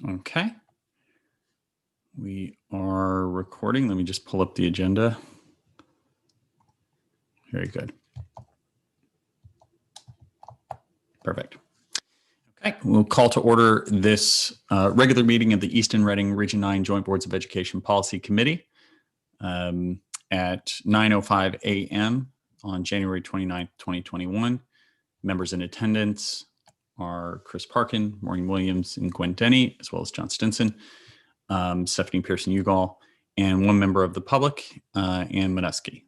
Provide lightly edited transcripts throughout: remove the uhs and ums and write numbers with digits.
Okay. We are recording. Let me just pull up the agenda. Very good. Perfect. Okay, we'll call to order this regular meeting of the Easton Reading Region 9 Joint Boards of Education Policy Committee at 9:05 a.m. on January 29th, 2021. Members in attendance are Chris Parkin, Maureen Williams, and Gwen Denny, as well as John Stinson, Stephanie Pearson-Ugal, and one member of the public, Ann Minuski.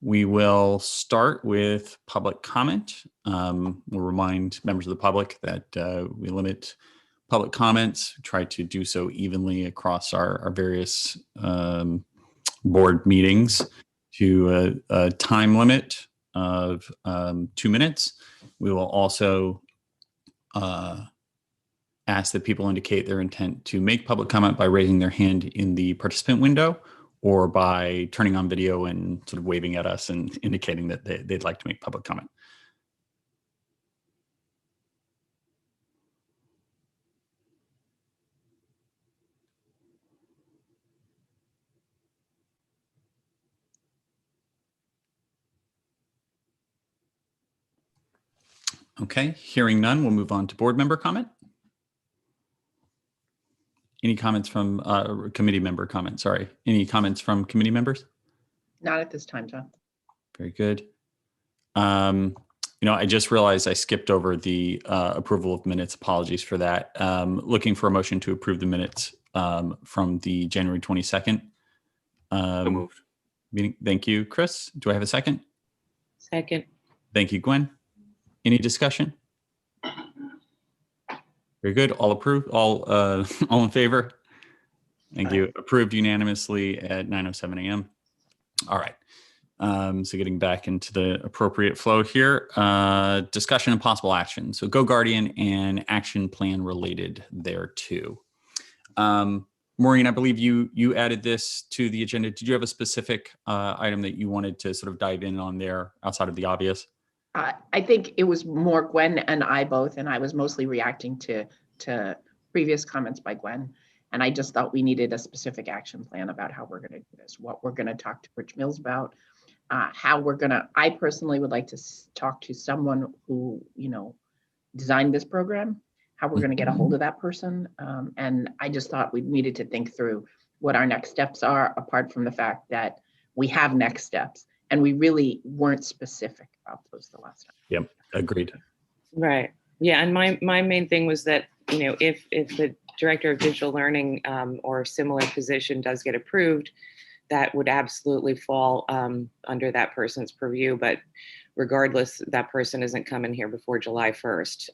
We will start with public comment. We'll remind members of the public that we limit public comments, try to do so evenly across our various board meetings to a time limit of 2 minutes. We will also ask that people indicate their intent to make public comment by raising their hand in the participant window or by turning on video and sort of waving at us and indicating that they'd like to make public comment. Okay, hearing none, we'll move on to board member comment. Any comments from committee member comment? Sorry, any comments from committee members? Not at this time, John. Very good. I just realized I skipped over the approval of minutes. Apologies for that. Looking for a motion to approve the minutes from the January 22nd meeting. Thank you, Chris. Do I have a second? Second. Thank you, Gwen. Any discussion? Very good. All approved. All in favor? Thank you. Approved unanimously at 9:07 a.m. All right. So getting back into the appropriate flow here, discussion and possible action. So GoGuardian and action plan related thereto. Maureen, I believe you added this to the agenda. Did you have a specific item that you wanted to sort of dive in on there outside of the obvious? I think it was more Gwen and I both, and I was mostly reacting to previous comments by Gwen. And I just thought we needed a specific action plan about how we're going to do this, what we're going to talk to Rich Mills about, I personally would like to talk to someone who, designed this program, how we're going to get a hold of that person. And I just thought we needed to think through what our next steps are, apart from the fact that we have next steps. And we really weren't specific about those the last time. Yep, agreed. Right. Yeah, and my main thing was that, if the director of digital learning or similar position does get approved, that would absolutely fall under that person's purview. But regardless, that person isn't coming here before July 1st.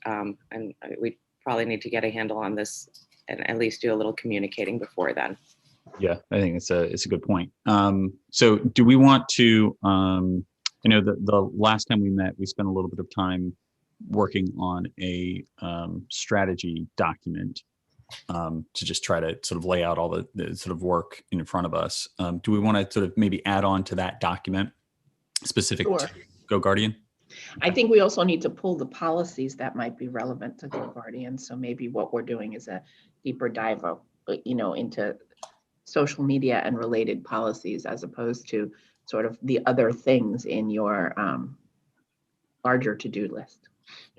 And we probably need to get a handle on this and at least do a little communicating before then. Yeah, I think it's a good point. So do we want to, the last time we met, we spent a little bit of time working on a strategy document to just try to sort of lay out all the sort of work in front of us. Do we want to sort of maybe add on to that document specific to GoGuardian? I think we also need to pull the policies that might be relevant to GoGuardian. So maybe what we're doing is a deeper dive, into social media and related policies, as opposed to sort of the other things in your larger to-do list.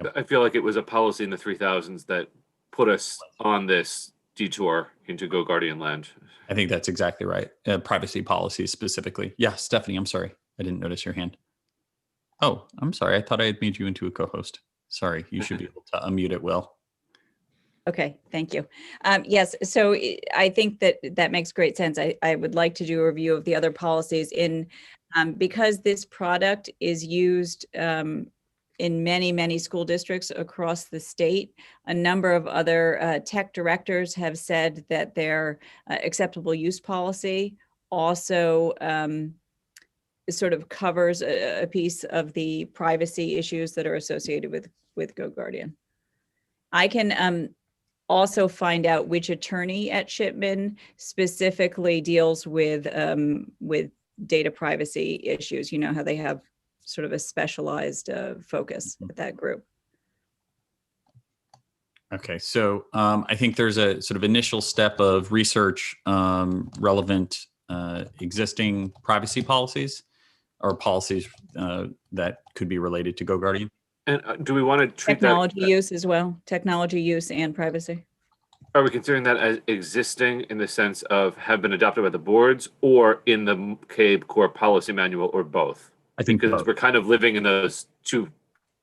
Yep. I feel like it was a policy in the 3000s that put us on this detour into GoGuardian land. I think that's exactly right. Privacy policies specifically. Yeah, Stephanie, I'm sorry. I didn't notice your hand. Oh, I'm sorry. I thought I had made you into a co-host. Sorry, you should be able to unmute it, Will. Okay, thank you. Yes, so I think that makes great sense. I would like to do a review of the other policies because this product is used in many school districts across the state. A number of other tech directors have said that their acceptable use policy also sort of covers a piece of the privacy issues that are associated with GoGuardian. I can also find out which attorney at Shipman specifically deals with data privacy issues. You know how they have sort of a specialized focus with that group. Okay, so I think there's a sort of initial step of research relevant existing privacy policies or policies that could be related to GoGuardian. And do we want to treat Technology use as well, technology use and privacy. are we considering that as existing in the sense of have been adopted by the boards or in the CABE core policy manual or both? I think Because both. we're kind of living in those two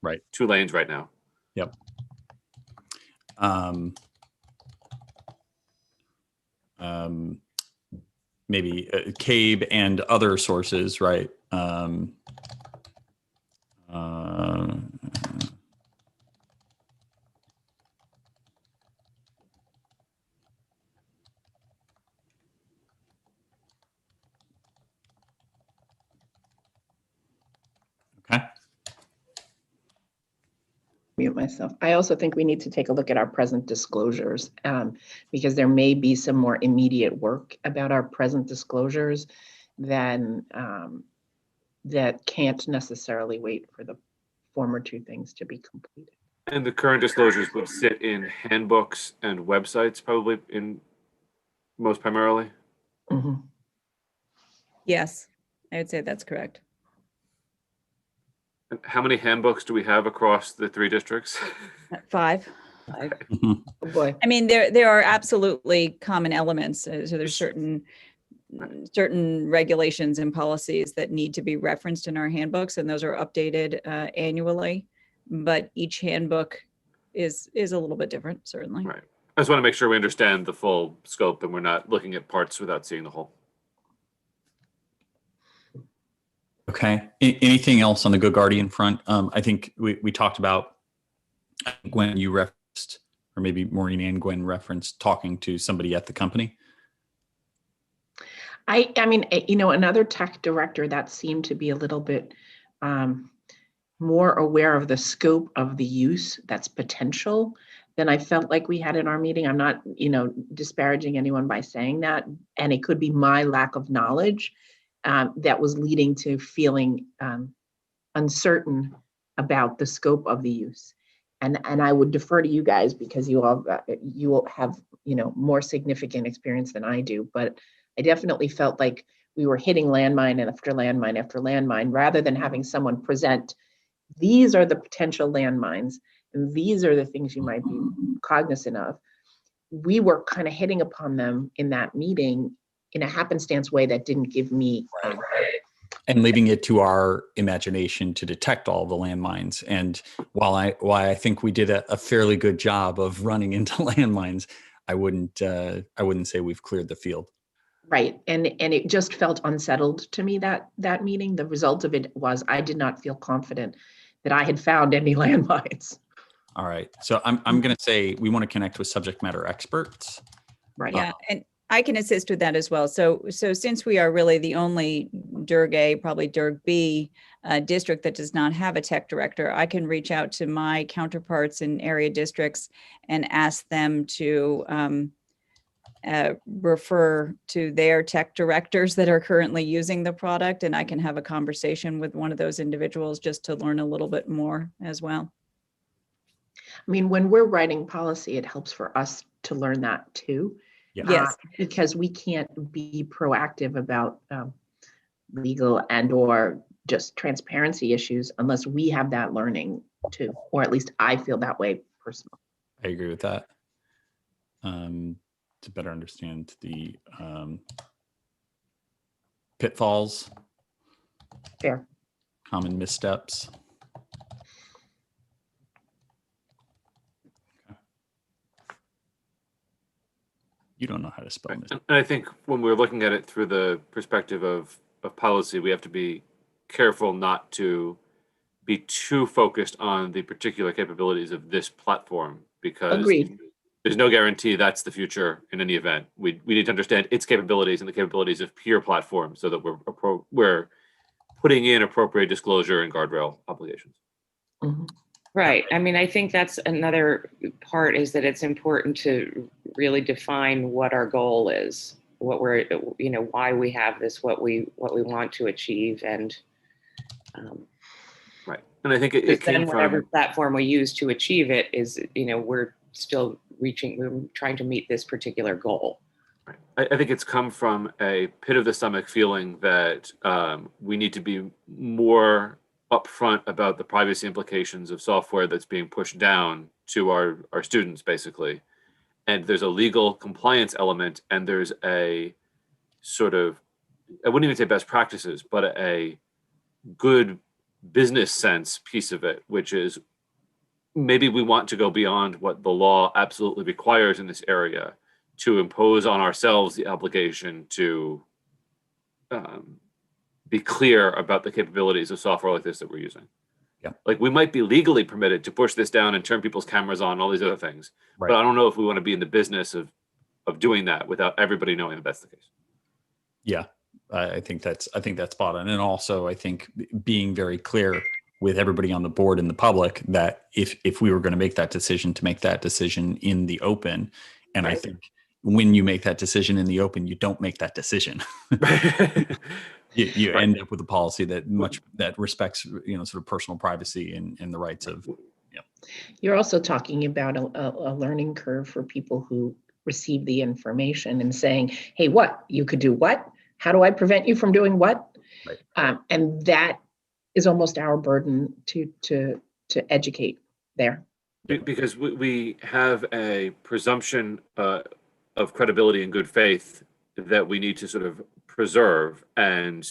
lanes right now. Yep. Maybe CABE and other sources, right? Okay. Mute myself. I also think we need to take a look at our present disclosures because there may be some more immediate work about our present disclosures than that can't necessarily wait for the former two things to be completed. And the current disclosures would sit in handbooks and websites, probably in most primarily. Mhm. Yes, I would say that's correct. And how many handbooks do we have across the 3 districts? 5. Oh boy. I mean, there are absolutely common elements. So there's certain regulations and policies that need to be referenced in our handbooks, and those are updated annually. But each handbook is a little bit different, certainly. Right. I just want to make sure we understand the full scope and we're not looking at parts without seeing the whole. Okay. Anything else on the GoGuardian front? I think we talked about when you referenced, or maybe Maureen and Gwen referenced talking to somebody at the company. I mean, another tech director that seemed to be a little bit more aware of the scope of the use that's potential than I felt like we had in our meeting. I'm not, disparaging anyone by saying that, and it could be my lack of knowledge that was leading to feeling uncertain about the scope of the use. And I would defer to you guys because you all have, more significant experience than I do, but I definitely felt like we were hitting landmine after landmine after landmine, rather than having someone present, these are the potential landmines, and these are the things you might be cognizant of. We were kind of hitting upon them in that meeting in a happenstance way that didn't give me. And leaving it to our imagination to detect all the landmines. And while I think we did a fairly good job of running into landmines, I wouldn't say we've cleared the field. Right. And it just felt unsettled to me that meeting. The result of it was I did not feel confident that I had found any landmines. All right. So I'm going to say we want to connect with subject matter experts. Right. Yeah, and I can assist with that as well. So since we are really the only Durg A, probably Durg B district that does not have a tech director, I can reach out to my counterparts in area districts and ask them to refer to their tech directors that are currently using the product, and I can have a conversation with one of those individuals just to learn a little bit more as well. I mean, when we're writing policy, it helps for us to learn that too. Yeah. Yes. Because we can't be proactive about legal and or just transparency issues unless we have that learning too, or at least I feel that way personally. I agree with that. To better understand the pitfalls, Fair. common missteps. Okay. You don't know how to spell this. And I think when we're looking at it through the perspective of policy, we have to be careful not to be too focused on the particular capabilities of this platform, because Agreed. there's no guarantee that's the future in any event. We need to understand its capabilities and the capabilities of peer platforms so that we're putting in appropriate disclosure and guardrail obligations. Mhm. Right. I mean, I think that's another part, is that it's important to really define what our goal is, what we're, why we have this, what we want to achieve, and right. And I think it came then whatever from platform we use to achieve it is, we're still we're trying to meet this particular goal. I think it's come from a pit of the stomach feeling that we need to be more upfront about the privacy implications of software that's being pushed down to our students, basically. And there's a legal compliance element, and there's a sort of, I wouldn't even say best practices, but a good business sense piece of it, which is maybe we want to go beyond what the law absolutely requires in this area to impose on ourselves the obligation to be clear about the capabilities of software like this that we're using. Yeah. Like we might be legally permitted to push this down and turn people's cameras on, all these other things, Right. but I don't know if we want to be in the business of doing that without everybody knowing that that's the case. Yeah, I think that's spot on. And also I think being very clear with everybody on the board and the public that if we were going to make that decision, to make that decision in the open. And I think when you make that decision in the open, you don't make that decision. You end up with a policy that respects, sort of personal privacy and the rights of. Yeah. You're also talking about a learning curve for people who receive the information and saying, hey, what? You could do what? How do I prevent you from doing what? Right. And that is almost our burden to educate there. Because we have a presumption of credibility and good faith that we need to sort of preserve. And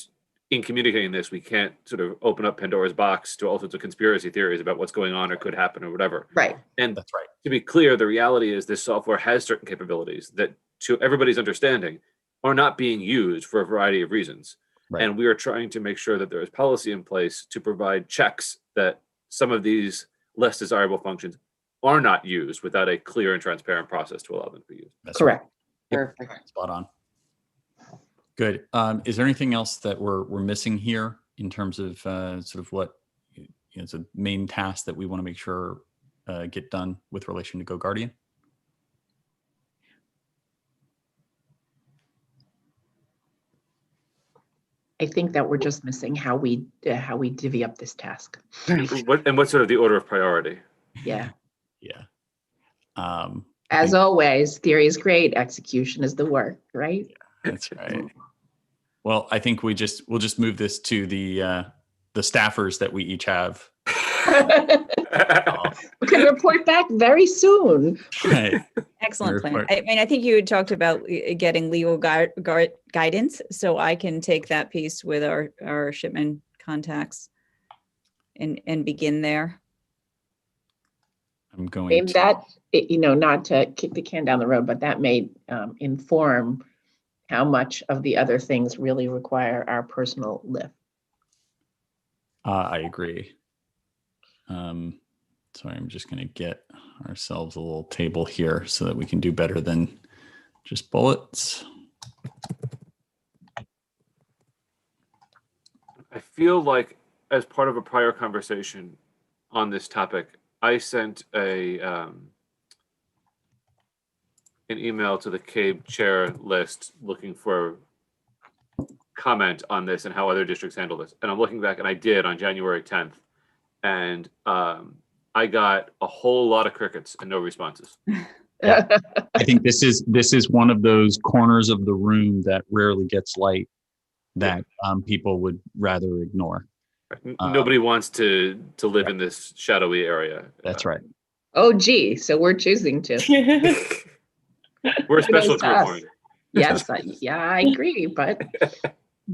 in communicating this, we can't sort of open up Pandora's box to all sorts of conspiracy theories about what's going on or could happen or whatever. Right. And That's right. to be clear, the reality is this software has certain capabilities that, to everybody's understanding, are not being used for a variety of reasons. Right. And we are trying to make sure that there is policy in place to provide checks that some of these less desirable functions are not used without a clear and transparent process to allow them to be used. That's Correct. Right. Perfect. Spot on. Good. Is there anything else that we're missing here in terms of sort of what is a main task that we want to make sure get done with relation to GoGuardian? I think that we're just missing how we divvy up this task. What's sort of the order of priority? Yeah. Yeah. As always, theory is great, execution is the work, right? That's right. Well, I think we'll just move this to the staffers that we each have. We can report back very soon. Right. Excellent plan. I mean, I think you had talked about getting legal guidance, so I can take that piece with our shipment contacts and begin there. I'm going Maybe to that, not to kick the can down the road, but that may inform how much of the other things really require our personal lift. I agree. Sorry, I'm just going to get ourselves a little table here so that we can do better than just bullets. I feel like as part of a prior conversation on this topic, I sent an email to the CABE chair list looking for comment on this and how other districts handle this. And I'm looking back, and I did on January 10th. And I got a whole lot of crickets and no responses. Yeah. I think this is one of those corners of the room that rarely gets light that people would rather ignore. Nobody wants to live in this shadowy area. That's right. Oh, gee, so we're choosing to. We're a special Kudos to group. us. Yes, I agree, but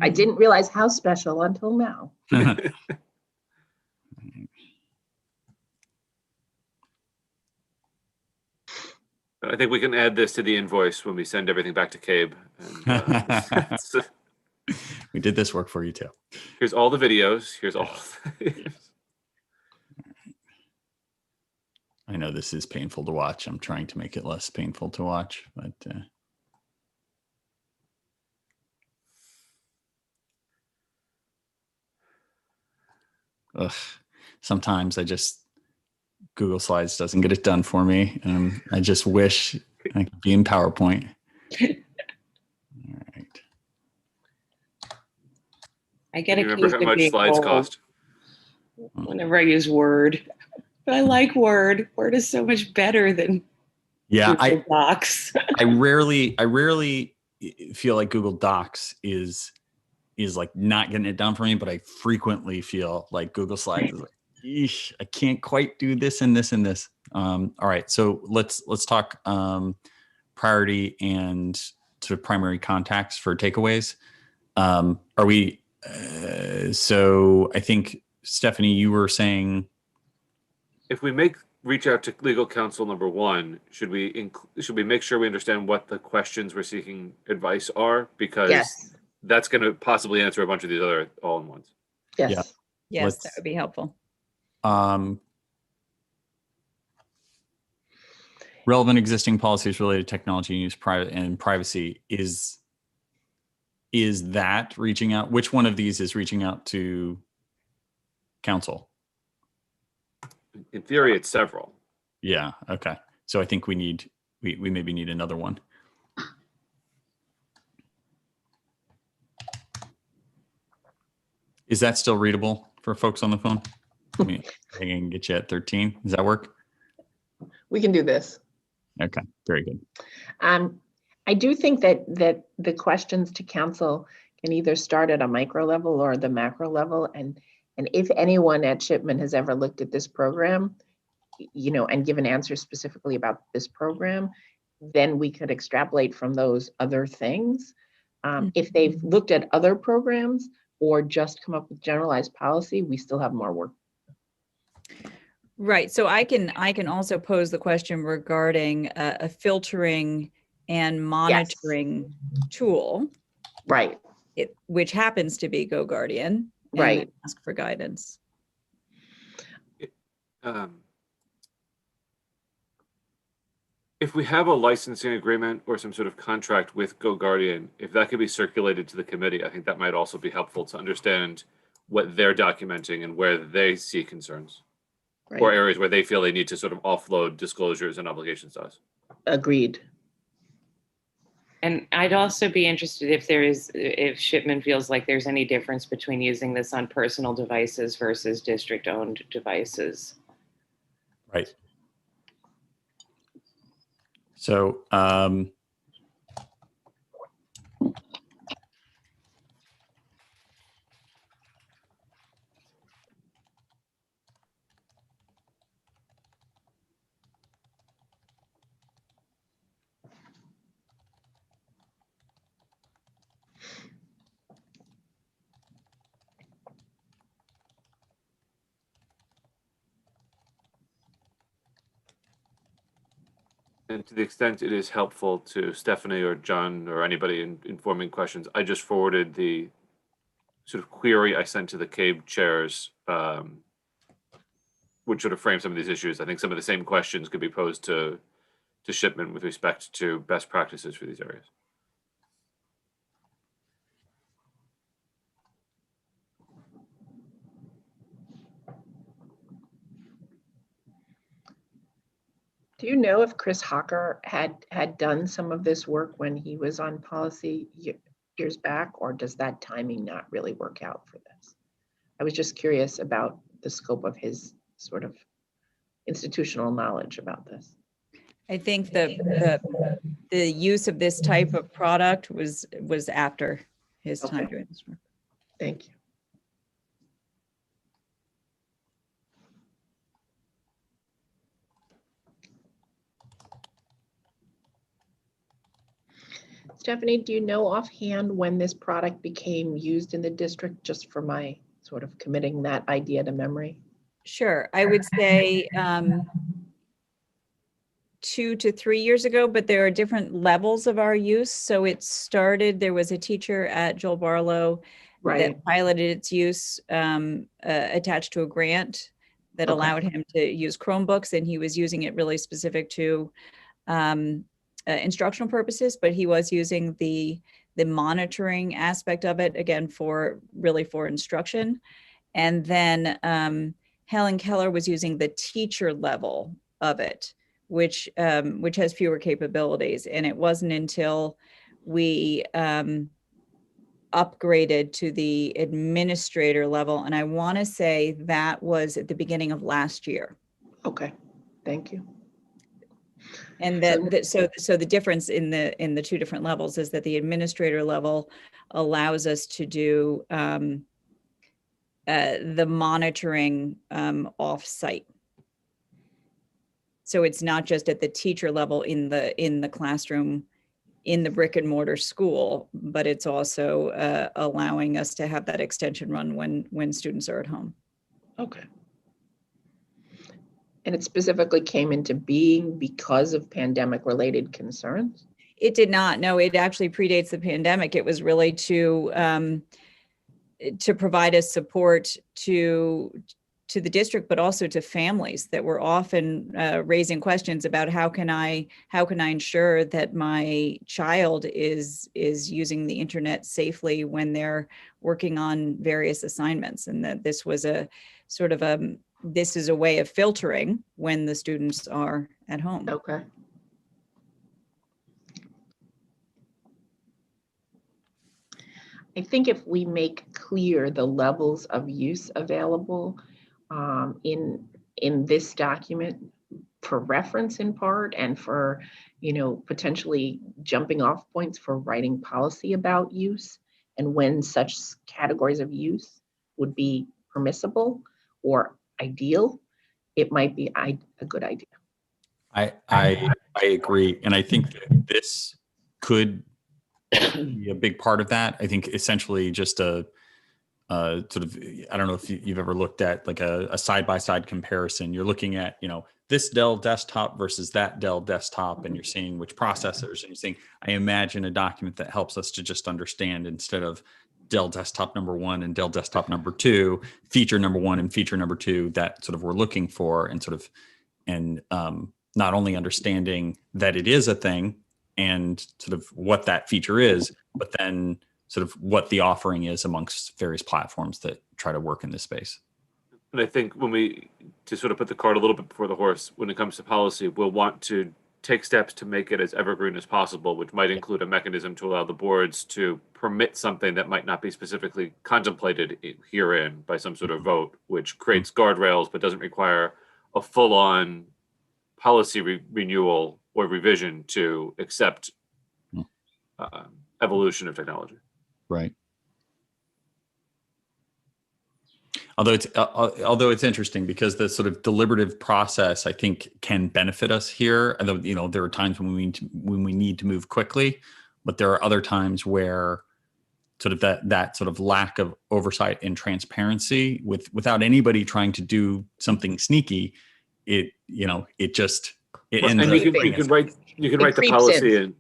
I didn't realize how special until now. I think we can add this to the invoice when we send everything back to CABE. And, we did this work for you too. Here's all the videos. Here's all. I know this is painful to watch. I'm trying to make it less painful to watch, but sometimes Google Slides doesn't get it done for me. I just wish I could be in PowerPoint. All right. I get Do you remember how much slides cost? Whenever I use Word. But I like Word. Word is so much better than Yeah, Google Docs. I rarely feel like Google Docs is like not getting it done for me, but I frequently feel like Google Slides is like, eesh, I can't quite do this and this and this. All right, so let's talk priority and sort of primary contacts for takeaways. Are we? So I think Stephanie, you were saying, If we reach out to legal counsel number one, should we make sure we understand what the questions we're seeking advice are? Because Yes, that's going to possibly answer a bunch of these other all-in-ones. yes. Yeah. Yes, that would be helpful. Relevant existing policies related to technology use and privacy is that reaching out? Which one of these is reaching out to counsel? In theory, it's several. Yeah. Okay. So I think we maybe need another one. Is that still readable for folks on the phone? I mean, I can get you at 13. Does that work? We can do this. Okay. Very good. I do think that the questions to council can either start at a micro level or the macro level. And if anyone at Shipman has ever looked at this program, and given answers specifically about this program, then we could extrapolate from those other things. If they've looked at other programs or just come up with generalized policy, we still have more work. Right. So I can also pose the question regarding a filtering and monitoring tool, Right. which happens to be GoGuardian, and Right. then ask for guidance. If we have a licensing agreement or some sort of contract with GoGuardian, if that could be circulated to the committee, I think that might also be helpful to understand what they're documenting and where they see concerns. Right. Or areas where they feel they need to sort of offload disclosures and obligations to us. Agreed. And I'd also be interested if Shipman feels like there's any difference between using this on personal devices versus district-owned devices. Right. So, And to the extent it is helpful to Stephanie or John or anybody informing questions, I just forwarded the sort of query I sent to the CABE chairs, which sort of frame some of these issues. I think some of the same questions could be posed to Shipman with respect to best practices for these areas. Do you know if Chris Hawker had done some of this work when he was on policy years back, or does that timing not really work out for this? I was just curious about the scope of his sort of institutional knowledge about this. I think the use of this type of product was after his time Okay. doing this work. Thank you. Stephanie, do you know offhand when this product became used in the district, just for my sort of committing that idea to memory? Sure, I would say 2 to 3 years ago, but there are different levels of our use. So it started, there was a teacher at Joel Barlow Right. that piloted its use attached to a grant that Okay. allowed him to use Chromebooks, and he was using it really specific to instructional purposes, but he was using the monitoring aspect of it, again, for instruction. And then Helen Keller was using the teacher level of it, which has fewer capabilities. And it wasn't until we upgraded to the administrator level, and I want to say that was at the beginning of last year. Okay, thank you. And so the difference in the two different levels is that the administrator level allows us to do the monitoring off-site. So it's not just at the teacher level in the classroom in the brick and mortar school, but it's also allowing us to have that extension run when students are at home. Okay. And it specifically came into being because of pandemic related concerns? It did not. No, it actually predates the pandemic. It was really to provide us support to the district, but also to families that were often raising questions about how can I ensure that my child is using the internet safely when they're working on various assignments, and that this was a sort of this is a way of filtering when the students are at home. Okay. I think if we make clear the levels of use available in this document for reference in part, and for, potentially jumping off points for writing policy about use and when such categories of use would be permissible or ideal, it might be a good idea. I agree. And I think that this could be a big part of that. I think essentially just a sort of, I don't know if you've ever looked at like a side-by-side comparison. You're looking at, this Dell desktop versus that Dell desktop, and you're seeing which processors, and you're saying, I imagine a document that helps us to just understand, instead of Dell desktop number 1 and Dell desktop number 2, feature number 1 and feature number 2 that sort of we're looking for, and not only understanding that it is a thing and sort of what that feature is, but then sort of what the offering is amongst various platforms that try to work in this space. And I think to sort of put the cart a little bit before the horse, when it comes to policy, we'll want to take steps to make it as evergreen as possible, which might include a mechanism to allow the boards to permit something that might not be specifically contemplated herein by some sort of vote, which creates guardrails but doesn't require a full-on policy renewal or revision to accept evolution of technology. Right. Although it's interesting, because the sort of deliberative process, I think, can benefit us here. Although, there are times when we need to move quickly, but there are other times where sort of that sort of lack of oversight and transparency without anybody trying to do something sneaky, it ends and up you can write the policy in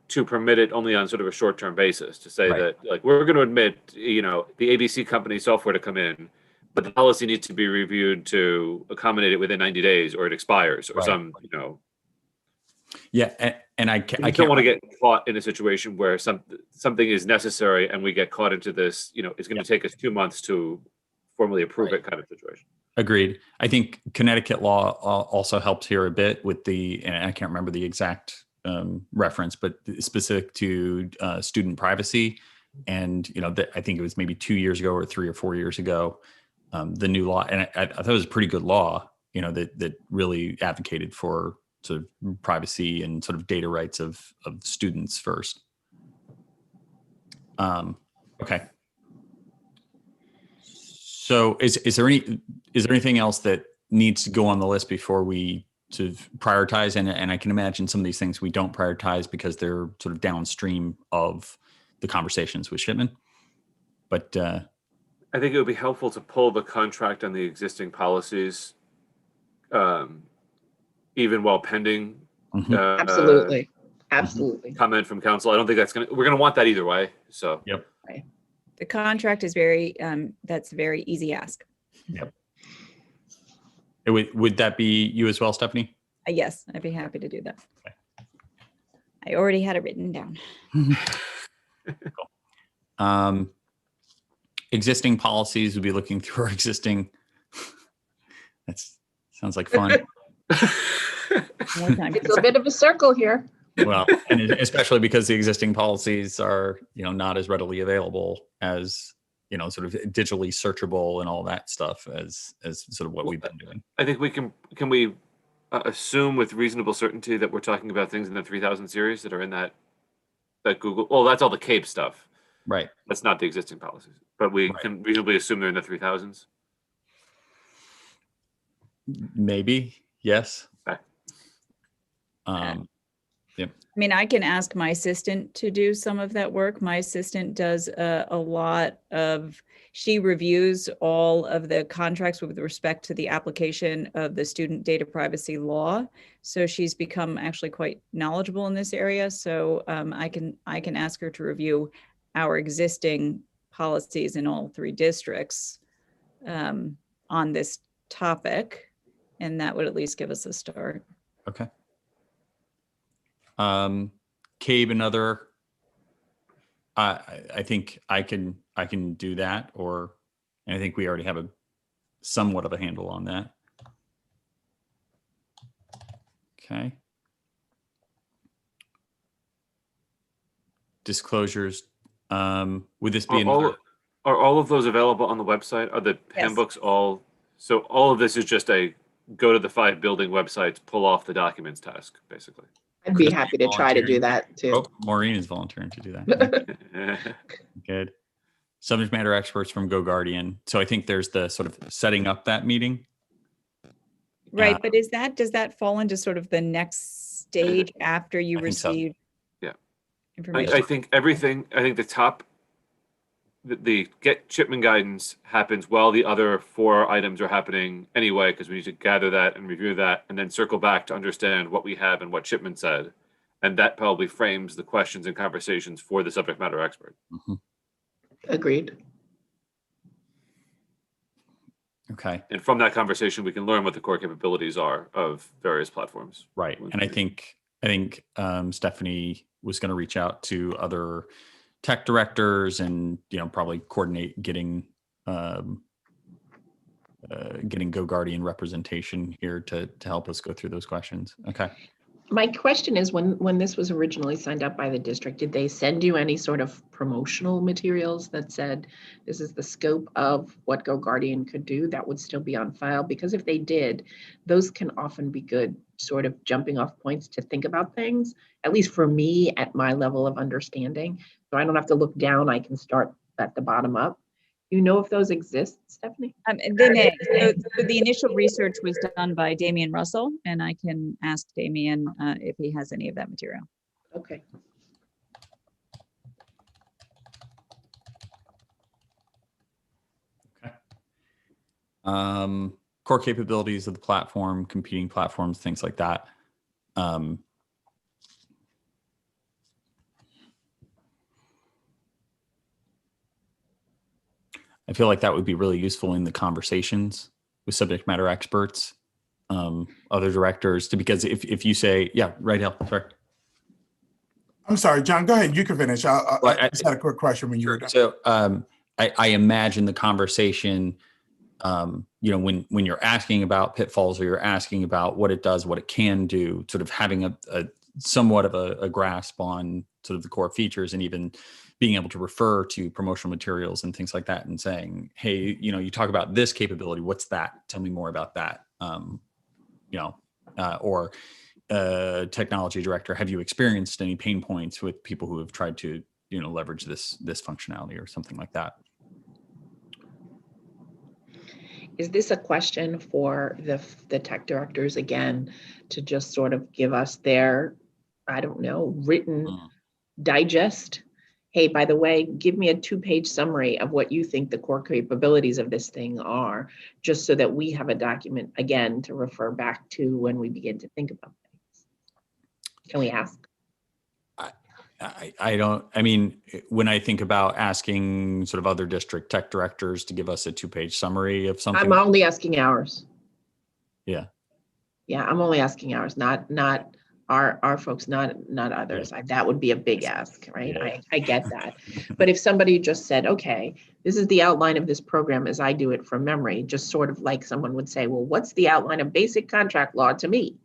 to permit it only on sort of a short-term basis, to say that, like, we're going to admit, the ABC company software to come in, but the policy needs to be reviewed to accommodate it within 90 days or it expires, or Yeah. And I don't want to get caught in a situation where something is necessary and we get caught into this, it's going to take us 2 months to formally approve it kind of situation. Agreed. I think Connecticut law also helps here a bit with and I can't remember the exact reference, but specific to student privacy. And, I think it was maybe 2 years ago or 3 or 4 years ago, the new law, and I thought it was a pretty good law, that really advocated for sort of privacy and sort of data rights of students first. Okay. So is there anything else that needs to go on the list before we to prioritize? And I can imagine some of these things we don't prioritize because they're sort of downstream of the conversations with Shipman. But I think it would be helpful to pull the contract on the existing policies, even while pending. Absolutely. Comment from council. I don't think we're going to want that either way. So. Yep. Right. The contract is very, that's a very easy ask. Yep. Would that be you as well, Stephanie? Yes, I'd be happy to do that. Okay. I already had it written down. Cool. Existing policies, we'll be looking through our existing. That sounds like fun. One time. It's a bit of a circle here. Well, and especially because the existing policies are, not as readily available as, sort of digitally searchable and all that stuff as sort of what we've been doing. I think can we assume with reasonable certainty that we're talking about things in the 3000 series that are in that Google? Oh, that's all the CAPE stuff. Right. That's not the existing policies, but we Right. can reasonably assume they're in the 3000s. Maybe. Yes. Okay. I mean, I can ask my assistant to do some of that work. My assistant does a lot of, she reviews all of the contracts with respect to the application of the student data privacy law. So she's become actually quite knowledgeable in this area. So I can ask her to review our existing policies in all 3 districts on this topic. And that would at least give us a start. Okay. CABE and other, I think I can do that, or I think we already have a somewhat of a handle on that. Okay. Disclosures. Would this be Are all of those available on the website? Are the handbooks all? So all of this is just a go to the 5 building websites, pull off the documents task, basically. I'd be happy to try to do that too. Oh, Maureen is volunteering to do that. Good. Subject matter experts from GoGuardian. So I think there's the sort of setting up that meeting. Right, but does that fall into sort of the next stage after you I think so. receive Yeah. information? I think everything, I think the top, the get shipment guidance happens while the other 4 items are happening anyway, because we need to gather that and review that and then circle back to understand what we have and what shipment said. And that probably frames the questions and conversations for the subject matter expert. Mm-hmm. Agreed. Okay. And from that conversation, we can learn what the core capabilities are of various platforms. Right. And I think Stephanie was going to reach out to other tech directors and, probably coordinate getting GoGuardian representation here to help us go through those questions. Okay. My question is, when this was originally signed up by the district, did they send you any sort of promotional materials that said this is the scope of what GoGuardian could do that would still be on file? Because if they did, those can often be good sort of jumping off points to think about things, at least for me at my level of understanding. So I don't have to look down, I can start at the bottom up. Do you know if those exist, Stephanie? They may. So the initial research was done by Damian Russell, and I can ask Damian if he has any of that material. Okay. Okay. Core capabilities of the platform, competing platforms, things like that. I feel like that would be really useful in the conversations with subject matter experts, other directors, because if you say, yeah, right, Hal, sorry. I'm sorry, John, go ahead. You can finish. I just had a quick question when you were done. So I imagine the conversation, when you're asking about pitfalls or you're asking about what it does, what it can do, sort of having a somewhat of a grasp on sort of the core features and even being able to refer to promotional materials and things like that and saying, hey, you talk about this capability, what's that? Tell me more about that. Or technology director, have you experienced any pain points with people who have tried to, leverage this functionality or something like that? Is this a question for the tech directors again to just sort of give us their, I don't know, written digest? Hey, by the way, give me a 2-page summary of what you think the core capabilities of this thing are, just so that we have a document again to refer back to when we begin to think about things. Can we ask? When I think about asking sort of other district tech directors to give us a 2-page summary of something. I'm only asking ours. Yeah. Yeah, I'm only asking ours, not our folks, not others. Yeah. That would be a big ask, right? Yeah. I get that. But if somebody just said, okay, this is the outline of this program as I do it from memory, just sort of like someone would say, well, what's the outline of basic contract law to me?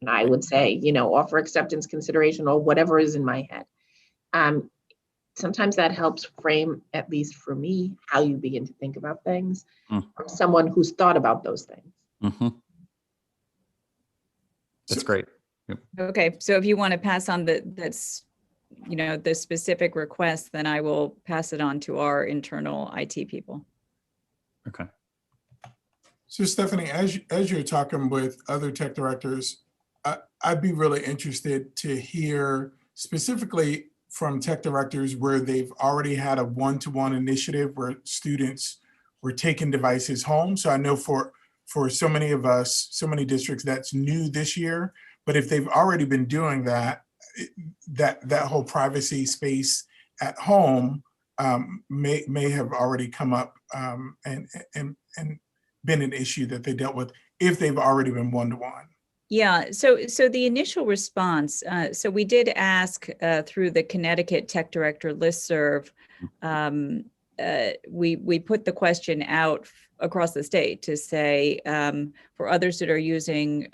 And I would say, offer acceptance consideration or whatever is in my head. Sometimes that helps frame, at least for me, how you begin to think about things from someone who's thought about those things. Mm-hmm. That's great. Okay, so if you want to pass on that's, the specific request, then I will pass it on to our internal IT people. Okay. So Stephanie, as you're talking with other tech directors, I'd be really interested to hear specifically from tech directors where they've already had a one-to-one initiative where students were taking devices home. So I know for so many of us, so many districts, that's new this year. But if they've already been doing that, that whole privacy space at home may have already come up and been an issue that they dealt with if they've already been one-to-one. Yeah, so the initial response, so we did ask through the Connecticut Tech Director listserv, we put the question out across the state to say, for others that are using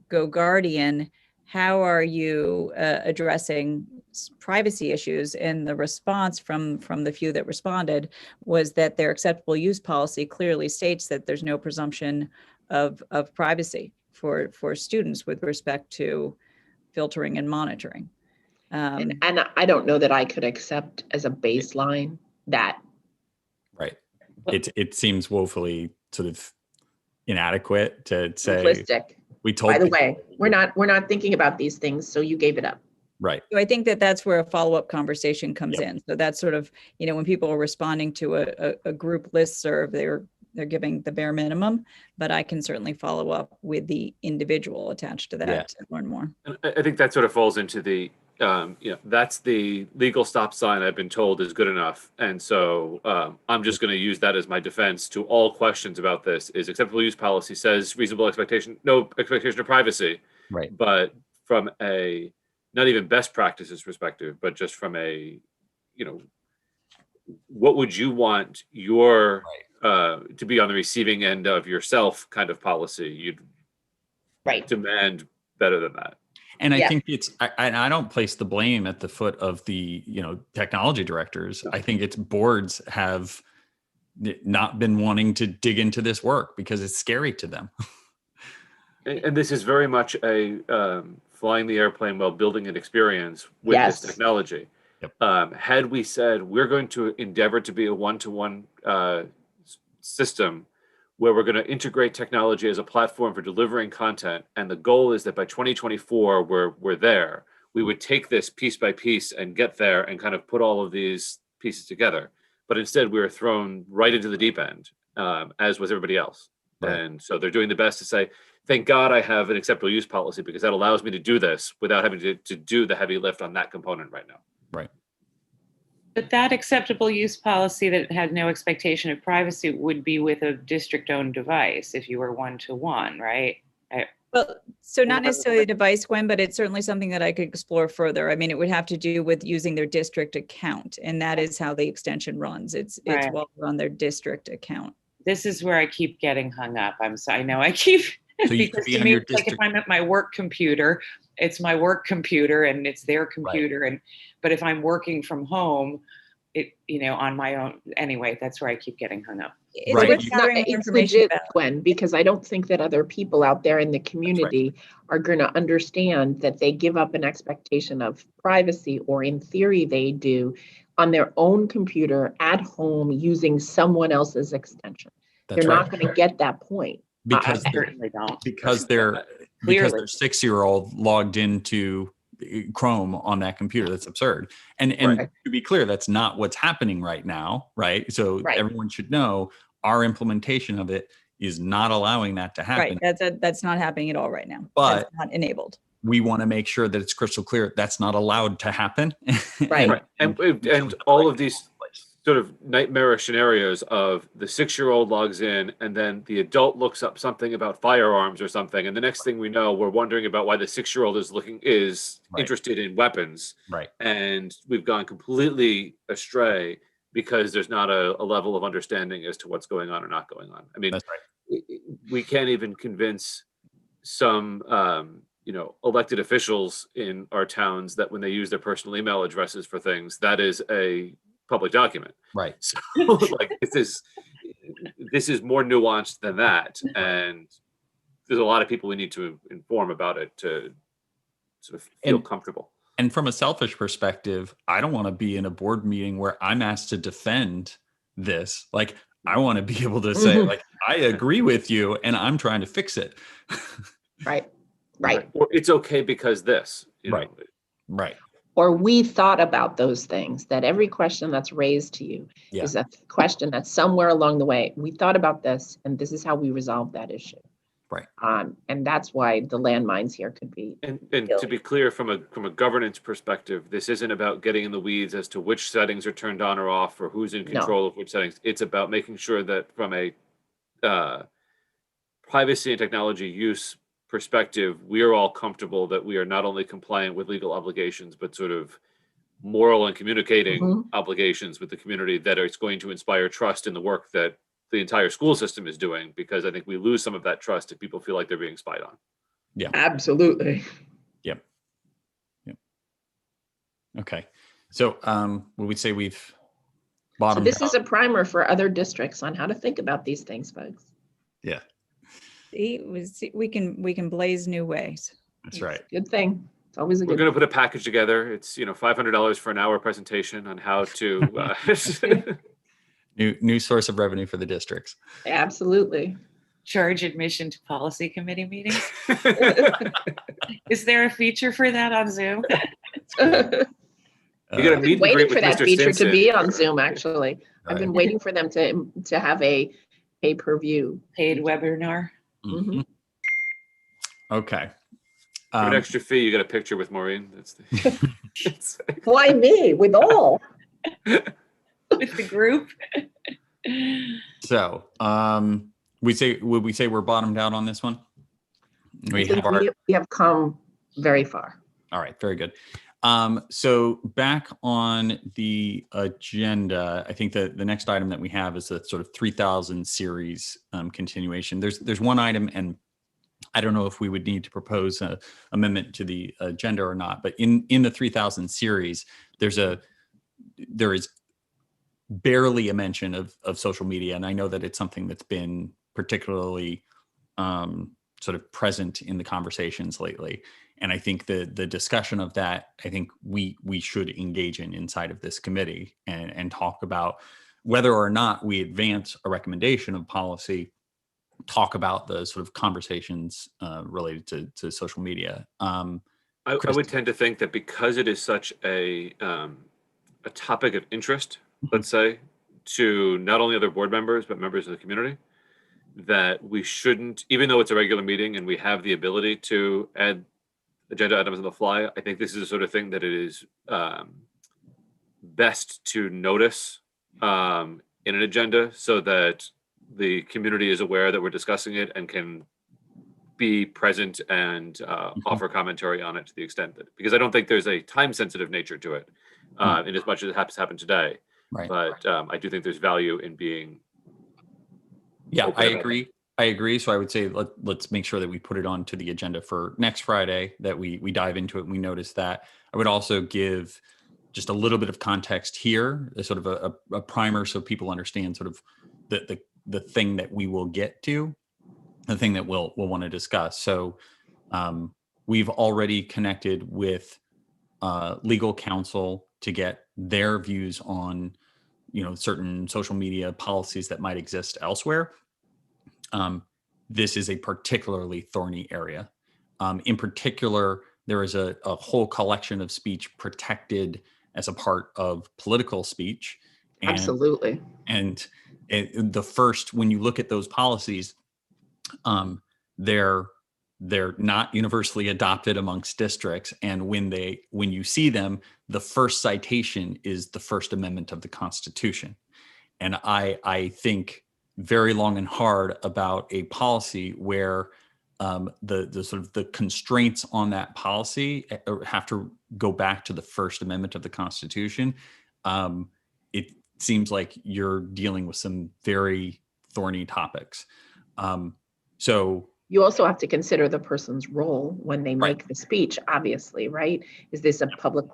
GoGuardian, how are you addressing privacy issues? And the response from the few that responded was that their acceptable use policy clearly states that there's no presumption of privacy for students with respect to filtering and monitoring. And I don't know that I could accept as a baseline that. Right. It seems woefully sort of inadequate to say. Simplistic. We told. By the way, we're not thinking about these things, so you gave it up. Right. So I think that's where a follow-up conversation comes in. So that's sort of, when people are responding to a group listserv, they're giving the bare minimum, but I can certainly follow up with the individual attached to that to learn more. And I think that sort of falls into the, that's the legal stop sign I've been told is good enough. And so I'm just going to use that as my defense to all questions about this. Is acceptable use policy says reasonable expectation, no expectation of privacy. Right. But from a, not even best practices perspective, but just from a, what would you want your, to be on the receiving end of yourself kind of policy? You'd demand better than that. And I think I don't place the blame at the foot of the, technology directors. I think it's boards have not been wanting to dig into this work because it's scary to them. And this is very much a flying the airplane while building an experience with this technology. Yep. Had we said we're going to endeavor to be a one-to-one system where we're going to integrate technology as a platform for delivering content, and the goal is that by 2024 we're there, we would take this piece by piece and get there and kind of put all of these pieces together. But instead we were thrown right into the deep end, as was everybody else. Right. And so they're doing the best to say, thank God I have an acceptable use policy because that allows me to do this without having to do the heavy lift on that component right now. Right. But that acceptable use policy that had no expectation of privacy would be with a district-owned device if you were one-to-one, right? Well, so not necessarily a device, Gwen, but it's certainly something that I could explore further. I mean, it would have to do with using their district account, and that is how the extension runs. It's while they're on their district account. This is where I keep getting hung up. I'm sorry. I know I keep, so you because could be to me, your it's like if I'm at my work computer, it's my work computer and it's their computer. Right. But if I'm working from home, on my own, anyway, that's where I keep getting hung up. Right. It's legit, Gwen, because I don't think that other people out there in the community are going to understand that they give up an expectation of privacy, or in theory they do, on their own computer at home using someone else's extension. They're not going to get that point. Because their 6-year-old logged into Chrome on that computer. That's absurd. And to be clear, that's not what's happening right now, right? So everyone should know our implementation of it is not allowing that to happen. Right. That's not happening at all right now. But that's not enabled. We want to make sure that it's crystal clear that's not allowed to happen. Right. And all of these sort of nightmarish scenarios of the 6-year-old logs in and then the adult looks up something about firearms or something, and the next thing we know, we're wondering about why the 6-year-old is interested in weapons. Right. And we've gone completely astray because there's not a level of understanding as to what's going on or not going on. I mean, that's right. We can't even convince some elected officials in our towns that when they use their personal email addresses for things, that is a public document. Right. So like this is more nuanced than that. And there's a lot of people we need to inform about it to sort of feel comfortable. And from a selfish perspective, I don't want to be in a board meeting where I'm asked to defend this. Like, I want to be able to say, like, I agree with you and I'm trying to fix it. Right. Or it's okay because this, you know. Right. Or we thought about those things, that every question that's raised to you is a question that's somewhere along the way. We thought about this and this is how we resolved that issue. Right. And that's why the landmines here could be. And to be clear, from a governance perspective, this isn't about getting in the weeds as to which settings are turned on or off or who's in control of which settings. It's about making sure that from a privacy and technology use perspective, we are all comfortable that we are not only compliant with legal obligations, but sort of moral and communicating obligations with the community that is going to inspire trust in the work that the entire school system is doing, because I think we lose some of that trust if people feel like they're being spied on. Yeah, absolutely. Yep. Okay. So would we say we've bottomed So this out? is a primer for other districts on how to think about these things, folks. Yeah, We can blaze new ways. that's right. Good thing. It's always a We're good going to put a package together. It's, you know, $500 for an hour presentation on how to New source of revenue for the districts. Absolutely. Charge admission to policy committee meetings. Is there a feature for that on Zoom? You got to meet and Waiting greet for with that Mr. feature Simpson. to be on Zoom, actually. I've been Right. waiting for them to have a pay-per-view. Paid webinar. Mhm. Okay. For an extra fee, you get a picture with Maureen. That's the Why me? With all. With the group. So would we say we're bottomed out on this one? I think we have come very far. All right, very good. So back on the agenda, I think that the next item that we have is a sort of 3000 series continuation. There's one item, and I don't know if we would need to propose an amendment to the agenda or not, but in the 3000 series, there is barely a mention of social media. And I know that it's something that's been particularly sort of present in the conversations lately. And I think the discussion of that, I think we should engage in inside of this committee and talk about whether or not we advance a recommendation of policy, talk about the sort of conversations related to social media. I would tend to think that because it is such a topic of interest, let's say, to not only other board members, but members of the community, that we shouldn't, even though it's a regular meeting and we have the ability to add agenda items on the fly, I think this is the sort of thing that it is best to notice in an agenda so that the community is aware that we're discussing it and can be present and offer commentary on it to the extent that, because I don't think there's a time sensitive nature to it in as much as it happens to happen today. Right. But I do think there's value in being. Yeah, I agree. So I would say let's make sure that we put it onto the agenda for next Friday, that we dive into it and we notice that. I would also give just a little bit of context here, a sort of a primer so people understand sort of the thing that we will get to, the thing that we'll want to discuss. So we've already connected with legal counsel to get their views on, certain social media policies that might exist elsewhere. This is a particularly thorny area. In particular, there is a whole collection of speech protected as a part of political speech. Absolutely. And when you look at those policies, they're not universally adopted amongst districts. And when you see them, the first citation is the First Amendment of the Constitution. And I think very long and hard about a policy where the sort of the constraints on that policy have to go back to the First Amendment of the Constitution. It seems like you're dealing with some very thorny topics. So you also have to consider the person's role when they make the speech, obviously, right? Is this a public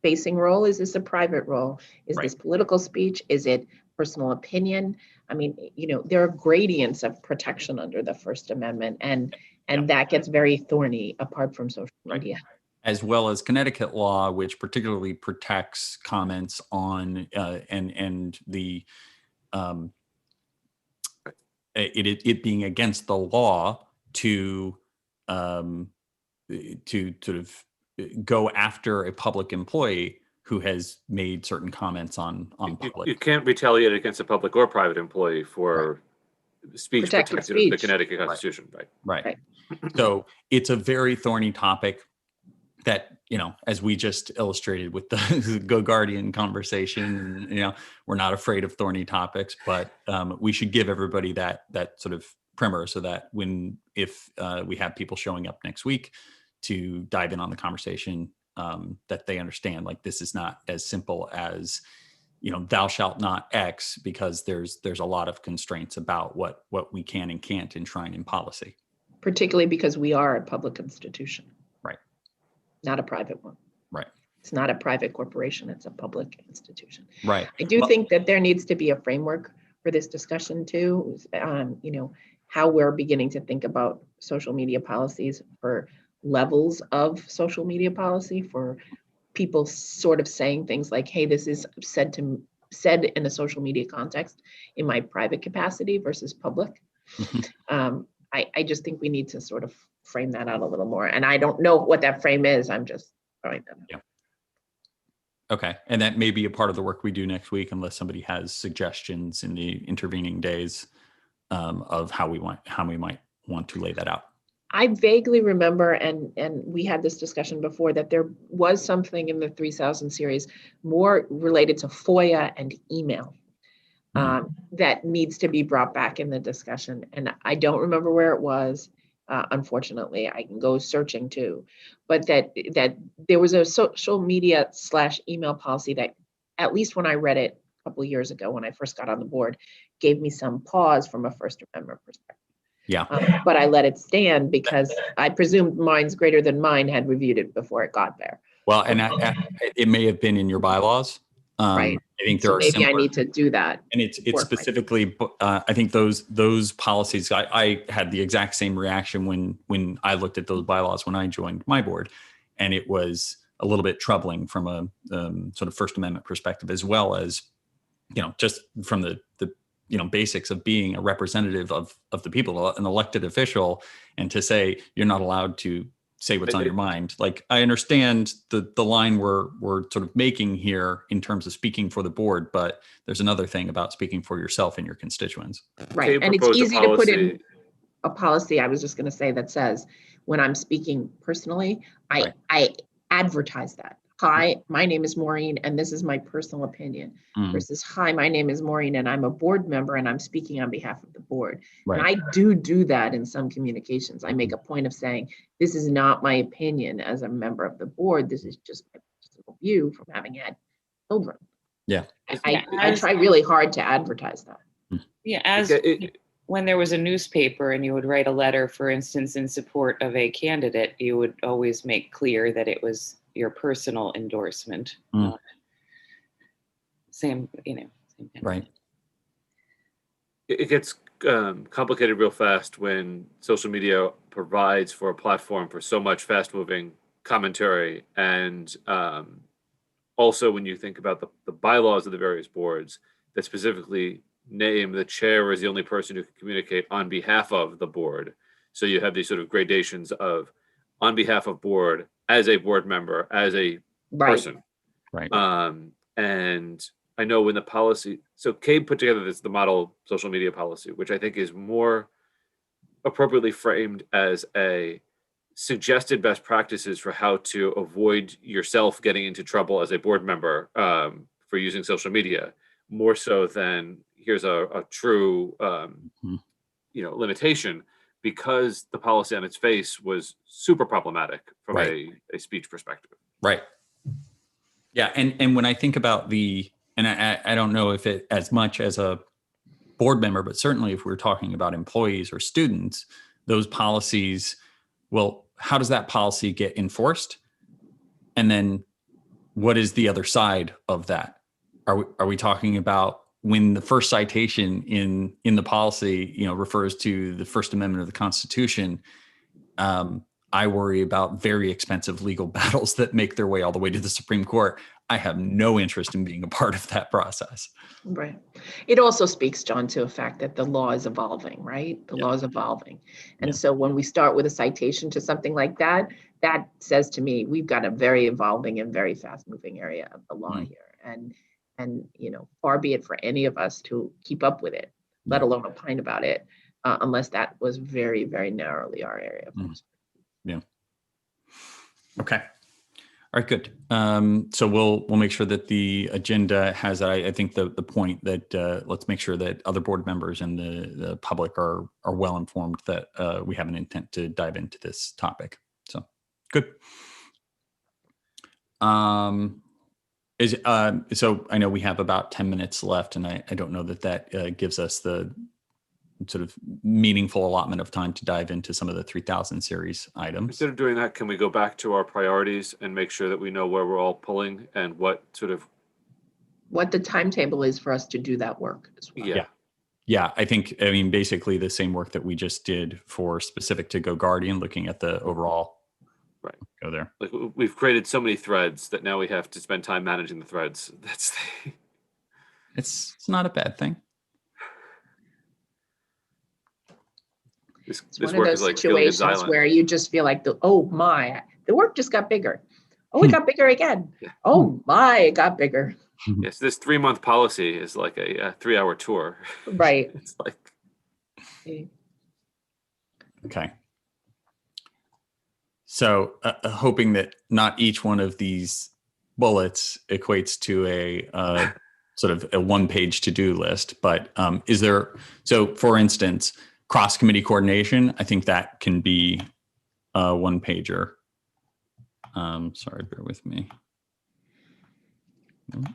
facing role? Is this a private role? Is this political speech? Is it personal opinion? I mean, there are gradients of protection under the First Amendment, and And that gets very thorny apart from social media. As well as Connecticut law, which particularly protects comments on and the it being against the law to sort of go after a public employee who has made certain comments on public. You can't retaliate against a public or private employee for speech Protected protected under the speech. Connecticut Constitution, right? Right. So it's a very thorny topic that, as we just illustrated with the GoGuardian conversation, we're not afraid of thorny topics, but we should give everybody that sort of primer so that if we have people showing up next week to dive in on the conversation, that they understand, like, this is not as simple as, thou shalt not X, because there's a lot of constraints about what we can and can't enshrine in policy. Particularly because we are a public institution. Right. Not a private one. Right. It's not a private corporation, it's a public institution. Right. I do think that there needs to be a framework for this discussion too. How we're beginning to think about social media policies for levels of social media policy, for people sort of saying things like, hey, this is said in a social media context in my private capacity versus public. I just think we need to sort of frame that out a little more. And I don't know what that frame is. I'm just throwing that out. Yeah. Okay. And that may be a part of the work we do next week, unless somebody has suggestions in the intervening days of how we might want to lay that out. I vaguely remember, and we had this discussion before, that there was something in the 3000 series more related to FOIA and email that needs to be brought back in the discussion. And I don't remember where it was. Unfortunately, I can go searching too, but that there was a social media / email policy that, at least when I read it a couple of years ago, when I first got on the board, gave me some pause from a First Amendment perspective. Yeah. But I let it stand because I presumed minds greater than mine had reviewed it before it got there. Well, and it may have been in your bylaws. Right. I think So there are maybe similar, I need to do that. and it's specifically. I think those policies. I had the exact same reaction when I looked at those bylaws when I joined my board, and it was a little bit troubling from a sort of First Amendment perspective, as well as just from the basics of being a representative of the people, an elected official, and to say you're not allowed to say what's on your mind. Like, I understand the line we're sort of making here in terms of speaking for the board, but there's another thing about speaking for yourself and your constituents. Right. And it's easy to put in a policy, I was just going to say, that says when I'm speaking personally, I advertise that. Hi, my name is Maureen, and this is my personal opinion. Versus, hi, my name is Maureen, and I'm a board member, and I'm speaking on behalf of the board. Right. And I do that in some communications. I make a point of saying, this is not my opinion as a member of the board. This is just my personal view from having had children. Yeah. I try really hard to advertise that. Yeah, when there was a newspaper and you would write a letter, for instance, in support of a candidate, you would always make clear that it was your personal endorsement. Same thing. Right. It gets complicated real fast when social media provides for a platform for so much fast-moving commentary, and also when you think about the bylaws of the various boards that specifically name the chair as the only person who can communicate on behalf of the board. So you have these sort of gradations of on behalf of board, as a board member, as a person. Right. And I know when the policy, so CABE put together the model social media policy, which I think is more appropriately framed as a suggested best practices for how to avoid yourself getting into trouble as a board member for using social media, more so than here's a true limitation, because the policy on its face was super problematic from a speech perspective. Right. Yeah. And when I think about and I don't know if it as much as a board member, but certainly if we're talking about employees or students, those policies, well, how does that policy get enforced? And then what is the other side of that? Are we talking about when the first citation in the policy, refers to the First Amendment of the Constitution? I worry about very expensive legal battles that make their way all the way to the Supreme Court. I have no interest in being a part of that process. Right. It also speaks, John, to a fact that the law is evolving, right? The Yeah. law is evolving. And Yeah. so when we start with a citation to something like that, that says to me, we've got a very evolving and very fast moving area of the law Mm. here. And, you know, far be it for any of us to keep up with it, let Yeah. alone opine about it, unless that was very, very narrowly our area of Mm. expertise. Yeah. Okay. All right, good. So we'll make sure that the agenda has, I think the point that let's make sure that other board members and the public are well informed that we have an intent to dive into this topic. So good. So I know we have about 10 minutes left, and I don't know that gives us the sort of meaningful allotment of time to dive into some of the 3000 series items. Instead of doing that, can we go back to our priorities and make sure that we know where we're all pulling and what the timetable is for us to do that work as well. yeah. Yeah, I mean, basically the same work that we just did for specific to GoGuardian, looking at the overall. Right. Go there. Like we've created so many threads that now we have to spend time managing the threads. That's It's not a bad thing. It's this one of work those is like feeling situations silent. where you just feel like the work just got bigger. Oh, it got bigger again. Yeah. Oh my, it got bigger. Yes, this 3-month policy is like a 3-hour tour. Right. It's like Okay. So hoping that not each one of these bullets equates to a sort of a one-page to-do list, but is there, so for instance, cross-committee coordination, I think that can be a one-pager. Sorry, bear with me. Nope.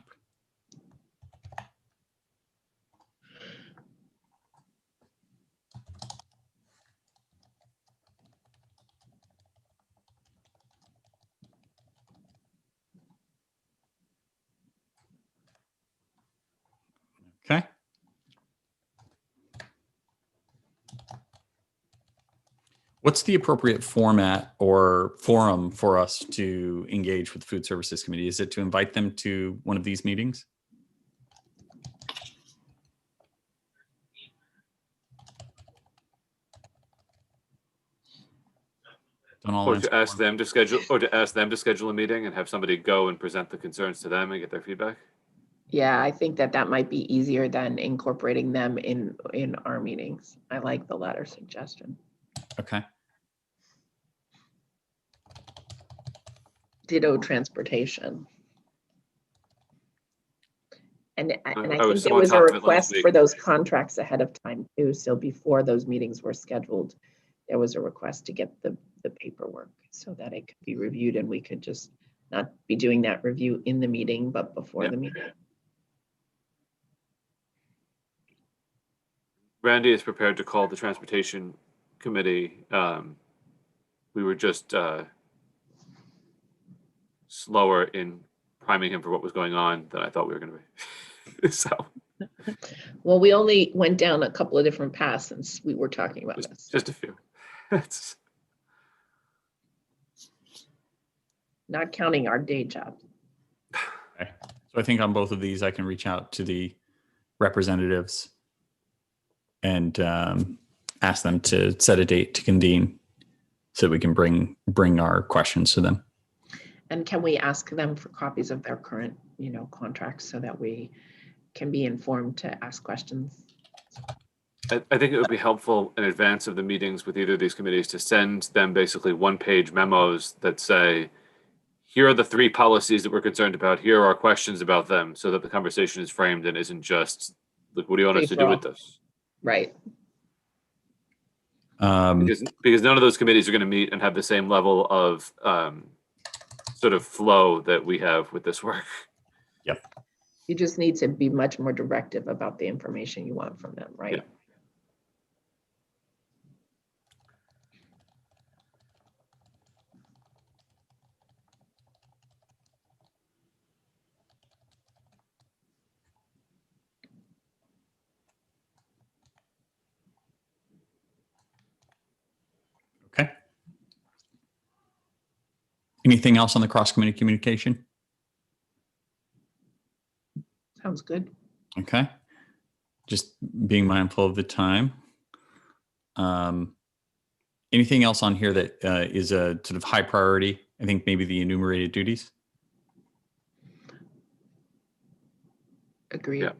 Okay. What's the appropriate format or forum for us to engage with the Food Services Committee? Is it to invite them to one of these meetings? Don't all or answer to ask one. them to schedule a meeting and have somebody go and present the concerns to them and get their feedback. Yeah, I think that might be easier than incorporating them in our meetings. I like the latter suggestion. Okay. Ditto transportation. And I I think was so there on was a top of it last request week. for those contracts ahead of time too. So before those meetings were scheduled, there was a request to get the paperwork so that it could be reviewed and we could just not be doing that review in the meeting, but before Yeah. the meeting. Randy is prepared to call the transportation committee. We were just slower in priming him for what was going on than I thought we were going to be. So Well, we only went down a couple of different paths since we were talking about this. just a few. It's, Not counting our day job. Okay. So I think on both of these, I can reach out to the representatives and ask them to set a date to convene so that we can bring our questions to them. And can we ask them for copies of their current, contracts so that we can be informed to ask questions? I think it would be helpful in advance of the meetings with either of these committees to send them basically one-page memos that say, here are the 3 policies that we're concerned about. Here are our questions about them, so that the conversation is framed and isn't just, look, what do you want us to do with this? Right. Because none of those committees are going to meet and have the same level of sort of flow that we have with this work. Yep. You just need to be much more directive about the information you want from them, right? Yeah. Okay. Anything else on the cross-committee communication? Sounds good. Okay. Just being mindful of the time. Anything else on here that is a sort of high priority? I think maybe the enumerated duties. Agreed. Yeah.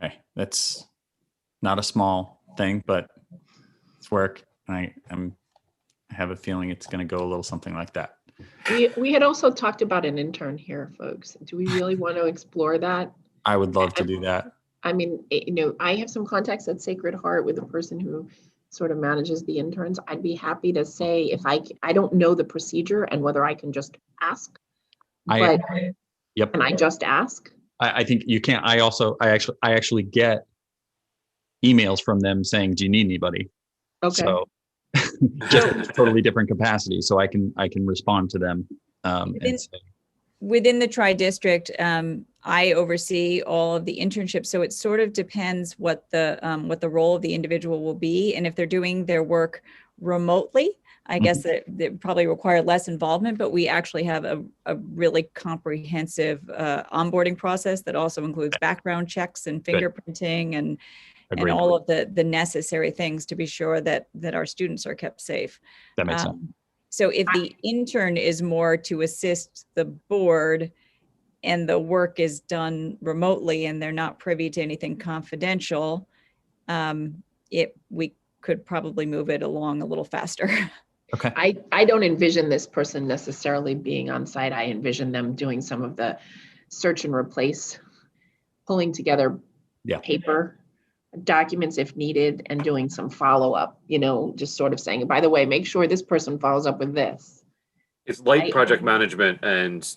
Okay, that's not a small thing, but it's work. I have a feeling it's going to go a little something like that. We had also talked about an intern here, folks. Do we really want to explore that? I would love to do that. I mean, I have some contacts at Sacred Heart with the person who sort of manages the interns. I'd be happy to say if I don't know the procedure and whether I can just ask, but Yep. can I just ask? I think you can't. I actually get emails from them saying, "Do you need anybody?" Okay. So just in a totally different capacity. So I can respond to them and say, Within the tri-district, I oversee all of the internships. So it sort of depends what the role of the individual will be. And if they're doing their work remotely, I guess that probably require less involvement, but we actually have a really comprehensive onboarding process that also includes background checks and fingerprinting and all of the necessary things to be sure that our students are kept safe. That makes sense. So if the intern is more to assist the board and the work is done remotely and they're not privy to anything confidential, we could probably move it along a little faster. Okay. I don't envision this person necessarily being on site. I envision them doing some of the search and replace, pulling together paper documents if needed, and doing some follow-up, just sort of saying, by the way, make sure this person follows up with this. It's light project management and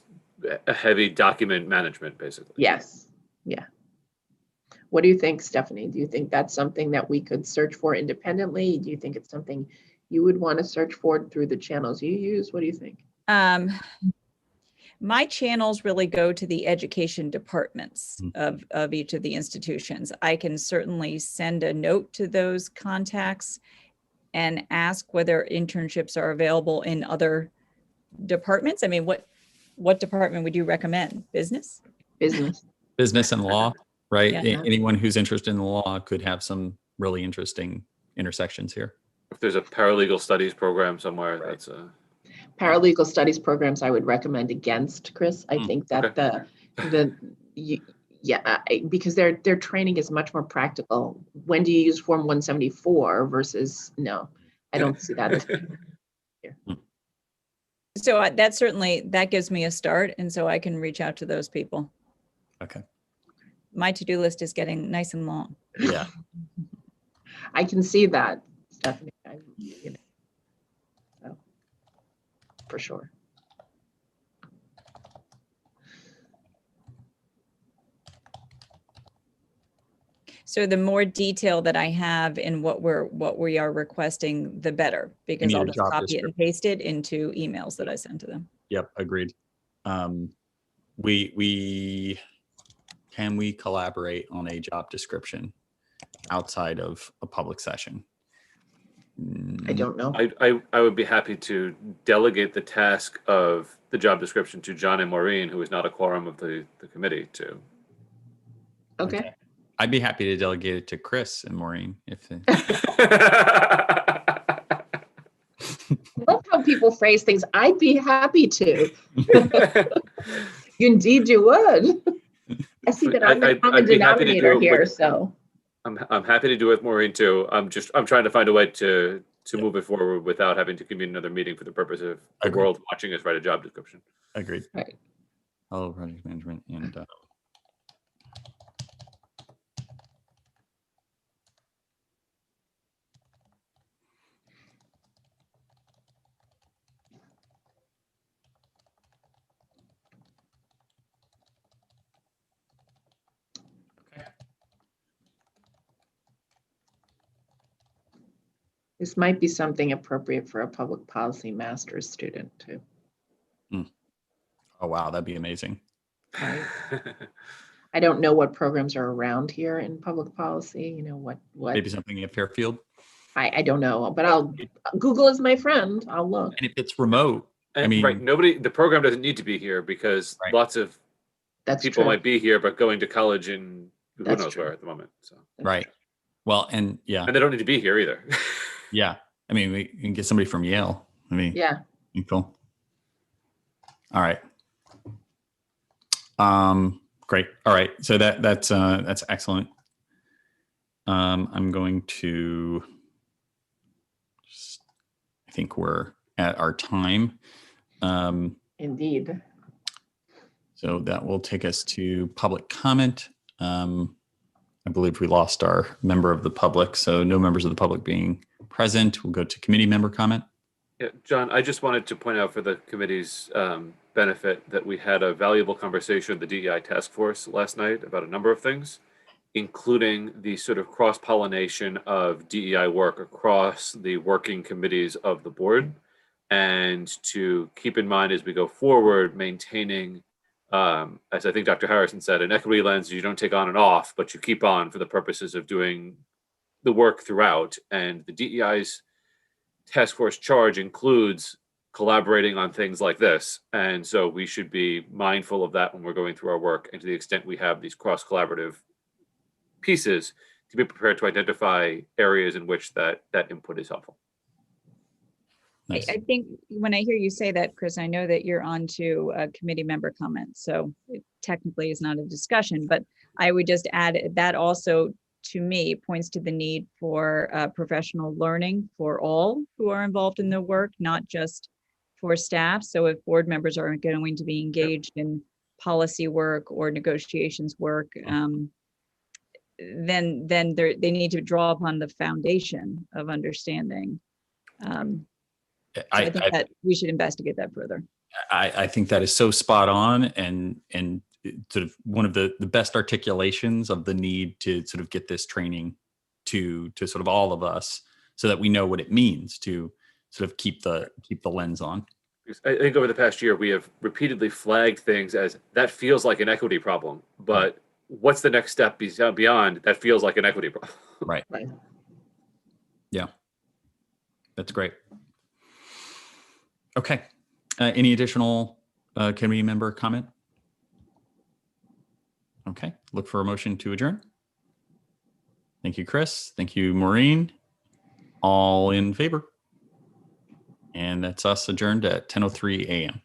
a heavy document management, basically. Yes. Yeah. What do you think, Stephanie? Do you think that's something that we could search for independently? Do you think it's something you would want to search for through the channels you use? What do you think? My channels really go to the education departments of each of the institutions. I can certainly send a note to those contacts and ask whether internships are available in other departments. I mean, what department would you recommend? Business? Business And law, right? Yeah. Anyone who's interested in the law could have some really interesting intersections here. If there's a paralegal studies program somewhere, that's a paralegal studies programs I would recommend against, Chris. I think that because their training is much more practical. When do you use Form 174 versus no? I don't see that. Here. So that gives me a start, and so I can reach out to those people. Okay. My to-do list is getting nice and long. Yeah. I can see that, Stephanie. So, for sure. So the more detail that I have in what we are requesting, the better, because I'll just copy it and paste it into emails that I send to them. Yep, agreed. Can we collaborate on a job description outside of a public session? I don't know. I would be happy to delegate the task of the job description to John and Maureen, who is not a quorum of the committee, too. Okay. I'd be happy to delegate it to Chris and Maureen if I love how people phrase things. I'd be happy to. Indeed, you would. I see that I'm the common denominator here, so. I'm happy to do it with Maureen too. I'm trying to find a way to move it forward without having to convene another meeting for the purpose of the world watching us write a job description. Agreed. Right. Hello, project management and This might be something appropriate for a public policy master's student too. Oh, wow. That'd be amazing. Right. I don't know what programs are around here in public policy, you know, what, Maybe something at Fairfield. I don't know, but Google is my friend. I'll look. And if it's remote, And I mean, right, the program doesn't need to be here because Right. lots of That's people true. might be here, but going to college in who That's knows true. where at the moment. So, That's right. true. Well, and yeah, and they don't need to be here either. yeah. I mean, we can get somebody from Yale. I mean, Yeah. cool. All right. Great. All right. So that's excellent. I'm going to I think we're at our time. Indeed. So that will take us to public comment. I believe we lost our member of the public, so no members of the public being present. We'll go to committee member comment. Yeah, John, I just wanted to point out for the committee's benefit that we had a valuable conversation with the DEI task force last night about a number of things, including the sort of cross-pollination of DEI work across the working committees of the board, and to keep in mind as we go forward, maintaining, as I think Dr. Harrison said, an equity lens you don't take on and off, but you keep on for the purposes of doing the work throughout. And the DEI's task force charge includes collaborating on things like this. And so we should be mindful of that when we're going through our work, and to the extent we have these cross-collaborative pieces, to be prepared to identify areas in which that input is helpful. Nice. I think when I hear you say that, Chris, I know that you're on to committee member comments, so it technically is not a discussion, but I would just add that also, to me, points to the need for professional learning for all who are involved in the work, not just for staff. So if board members are going to be engaged in policy work or negotiations work, then they need to draw upon the foundation of understanding. So I think that we should investigate that further. I think that is so spot on, and sort of one of the best articulations of the need to sort of get this training to sort of all of us, so that we know what it means to sort of keep the lens on. I think over the past year, we have repeatedly flagged things as that feels like an equity problem, but what's the next step beyond that feels like an equity problem? Right. Right. Yeah. That's great. Okay. Any additional committee member comment? Okay. Look for a motion to adjourn. Thank you, Chris. Thank you, Maureen. All in favor? And that's us adjourned at 10:03 a.m.